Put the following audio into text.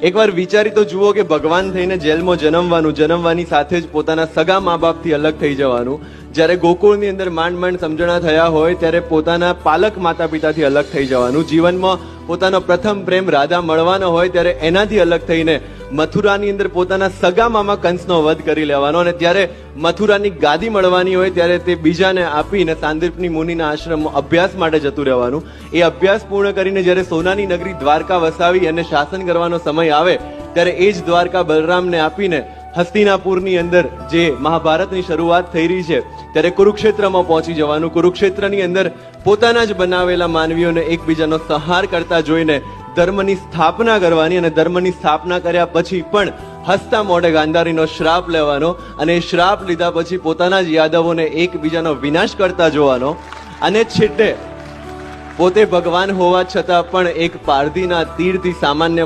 એકવાર વિચારી તો જુઓ કે ભગવાન થઈને જેલમાં જન્મવાની સાથે જ પોતાના સગા મા બાપથી અલગ થઈ જવાનું. જ્યારે ગોકુળની અંદર માંડ સમજણા થયા હોય ત્યારે પોતાના પાલક માતા પિતાથી અલગ થઈ જવાનું. જીવનમાં પોતાનો પ્રથમ પ્રેમ રાધા મળવાનો હોય ત્યારે એનાથી અલગ થઈને મથુરાની અંદર પોતાના સગા મામા કંસનો વધ કરી લેવાનો, અને ત્યારે મથુરાની ગાદી મળવાની હોય ત્યારે તે બીજાને આપીને સાંદીપની મુનિના આશ્રમમાં અભ્યાસ માટે જતું રહેવાનું. એ અભ્યાસ પૂર્ણ કરીને જ્યારે સોનાની નગરી દ્વારકા વસાવી અને શાસન કરવાનો સમય આવે ત્યારે એ જ દ્વારકા બલરામને આપીને હસ્તિનાપુરની અંદર જે મહાભારતની શરૂઆત થઈ રહી છે ત્યારે કુરુક્ષેત્રમાં પહોંચી જવાનું. કુરુક્ષેત્રની અંદર પોતાના જ બનાવેલા માનવીઓને એકબીજાનો સંહાર કરતા જોઈને ધર્મની સ્થાપના કરવાની, અને ધર્મની સ્થાપના કર્યા પછી પણ હસતા મોઢે ગાંધારીનો શ્રાપ લેવાનો, અને એ શ્રાપ લીધા પછી પોતાના જ યાદવોને એકબીજાનો વિનાશ કરતા જોવાનો, અને છેલ્લે પોતે ભગવાન હોવા છતાં પણ એક પારધીના તીરથી સામાન્ય